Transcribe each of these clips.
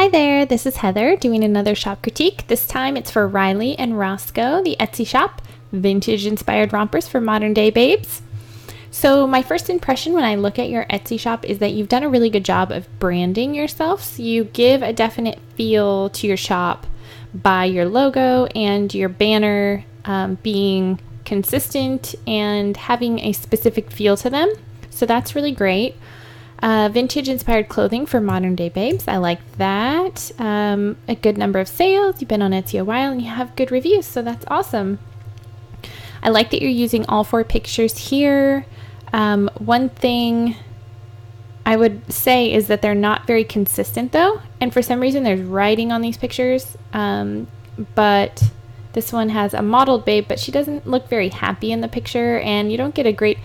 Hi there, this is Heather doing another shop critique. This time it's for Rylee and Roscoe, the Etsy shop, vintage inspired rompers for modern day babes. So my first impression when I look at your Etsy shop is that you've done a really good job of branding yourself. So you give a definite feel to your shop by your logo and your banner being consistent and having a specific feel to them. So that's really great. Vintage inspired clothing for modern day babes. I like that. A good number of sales. You've been on Etsy a while and you have good reviews, so that's awesome. I like that you're using all 4 pictures here. One thing I would say is that they're not very consistent though, and for some reason there's writing on these pictures, but this one has a modeled babe, but she doesn't look very happy in the picture, and you don't get a great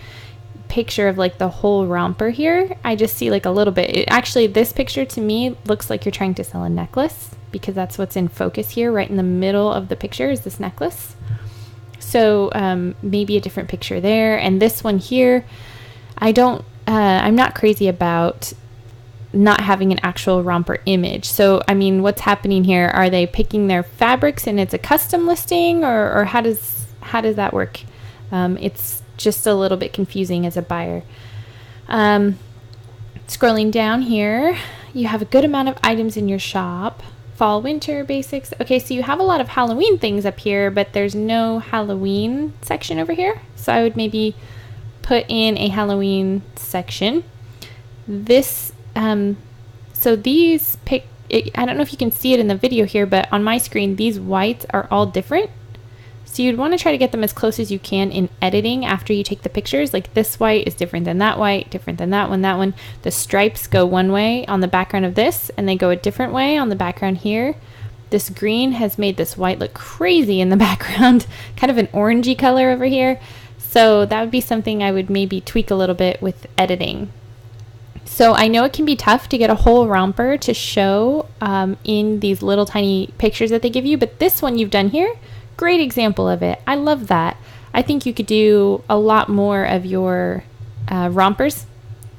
picture of like the whole romper here. I just see like a little bit. Actually, this picture to me looks like you're trying to sell a necklace, because that's what's in focus here. Right in the middle of the picture is this necklace. So maybe a different picture there. And this one here, I'm not crazy about not having an actual romper image. So I mean, what's happening here? Are they picking their fabrics and it's a custom listing, or how does that work? It's just a little bit confusing as a buyer. Scrolling down here, you have a good amount of items in your shop. Fall, winter, basics. Okay, so you have a lot of Halloween things up here, but there's no Halloween section over here. So I would maybe put in a Halloween section. This, so these I don't know if you can see it in the video here, but on my screen, these whites are all different. So you'd want to try to get them as close as you can in editing after you take the pictures. Like this white is different than that white, different than that one, that one. The stripes go one way on the background of this, and they go a different way on the background here. This green has made this white look crazy in the background, kind of an orangey color over here. So that would be something I would maybe tweak a little bit with editing. So I know it can be tough to get a whole romper to show in these little tiny pictures that they give you, but this one you've done here, great example of it. I love that. I think you could do a lot more of your rompers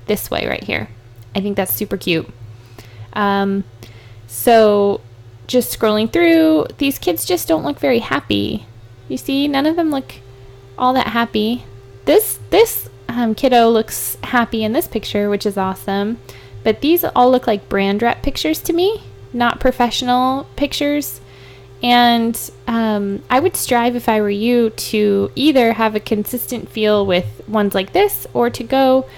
this way right here. I think that's super cute. So just scrolling through, these kids just don't look very happy. You see, none of them look all that happy. This kiddo looks happy in this picture, which is awesome. But these all look like brand wrap pictures to me, not professional pictures. And I would strive, if I were you, to either have a consistent feel with ones like this, or to go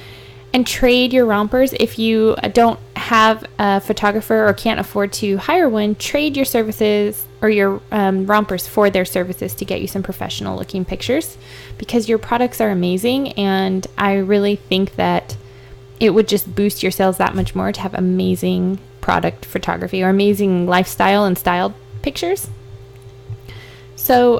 and trade your rompers. If you don't have a photographer or can't afford to hire one, trade your services or your rompers for their services to get you some professional looking pictures, because your products are amazing, and I really think that it would just boost your sales that much more to have amazing product photography or amazing lifestyle and styled pictures. So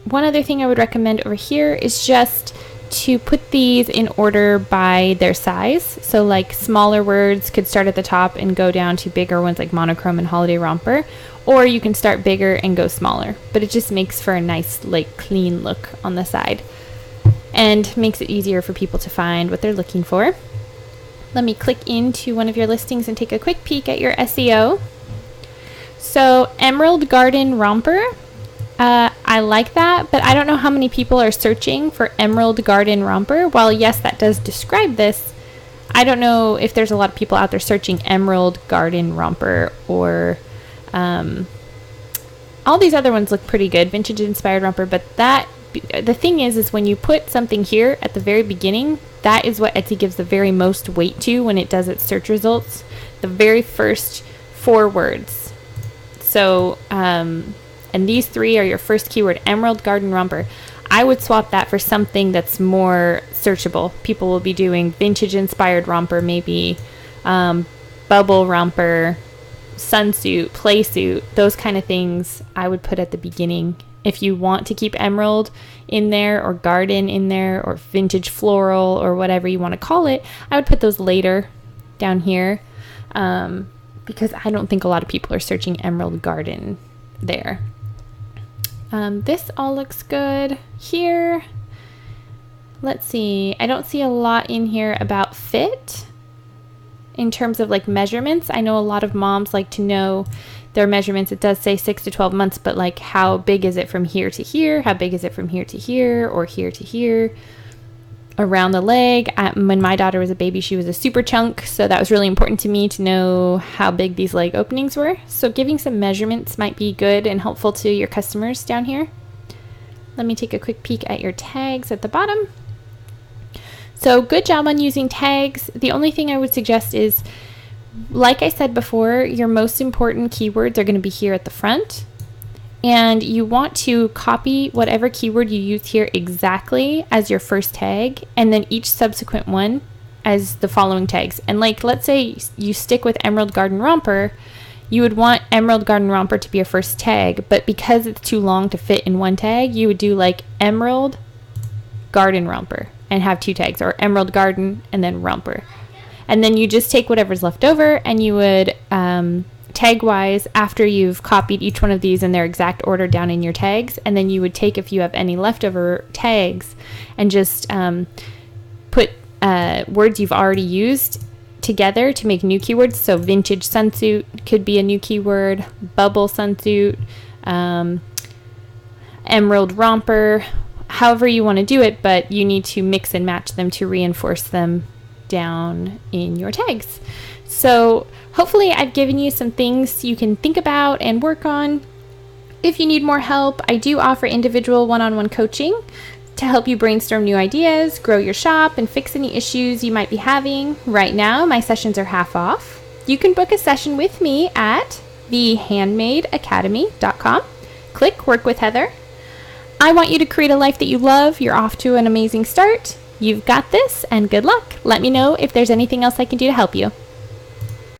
one other thing I would recommend over here is just to put these in order by their size. So like smaller words could start at the top and go down to bigger ones like monochrome and holiday romper, or you can start bigger and go smaller, but it just makes for a nice like clean look on the side and makes it easier for people to find what they're looking for. Let me click into one of your listings and take a quick peek at your SEO. So Emerald Garden Romper, I like that, but I don't know how many people are searching for Emerald Garden Romper. While yes, that does describe this, I don't know if there's a lot of people out there searching Emerald Garden Romper, or all these other ones look pretty good, vintage inspired romper, but the thing is when you put something here at the very beginning, that is what Etsy gives the very most weight to when it does its search results, the very first 4 words. So and these 3 are your first keyword, Emerald Garden Romper. I would swap that for something that's more searchable. People will be doing vintage inspired romper, maybe bubble romper, sunsuit, playsuit, those kind of things I would put at the beginning. If you want to keep emerald in there, or garden in there, or vintage floral, or whatever you want to call it, I would put those later down here, because I don't think a lot of people are searching Emerald Garden there. This all looks good here. Let's see. I don't see a lot in here about fit. in terms of like measurements. I know a lot of moms like to know their measurements. It does say 6 to 12 months, but like how big is it from here to here? How big is it from here to here, or here to here? Around the leg. When my daughter was a baby, she was a super chunk, so that was really important to me to know how big these leg openings were. So giving some measurements might be good and helpful to your customers down here. Let me take a quick peek at your tags at the bottom. So good job on using tags. The only thing I would suggest is, like I said before, your most important keywords are going to be here at the front. And you want to copy whatever keyword you use here exactly as your first tag, and then each subsequent one as the following tags. And like, let's say you stick with Emerald Garden Romper, you would want Emerald Garden Romper to be your first tag, but because it's too long to fit in one tag, you would do like Emerald Garden Romper and have 2 tags, or Emerald Garden and then Romper. And then you just take whatever's left over, and you would tag wise, after you've copied each one of these in their exact order down in your tags, and then you would take, if you have any leftover tags, and just put words you've already used together to make new keywords. So vintage sunsuit could be a new keyword, bubble sunsuit, emerald romper, however you want to do it, but you need to mix and match them to reinforce them down in your tags. So hopefully I've given you some things you can think about and work on. If you need more help, I do offer individual one-on-one coaching to help you brainstorm new ideas, grow your shop, and fix any issues you might be having. Right now, my sessions are half off. You can book a session with me at thehandmadeacademy.com. Click Work with Heather. I want you to create a life that you love. You're off to an amazing start. You've got this, and good luck. Let me know if there's anything else I can do to help you.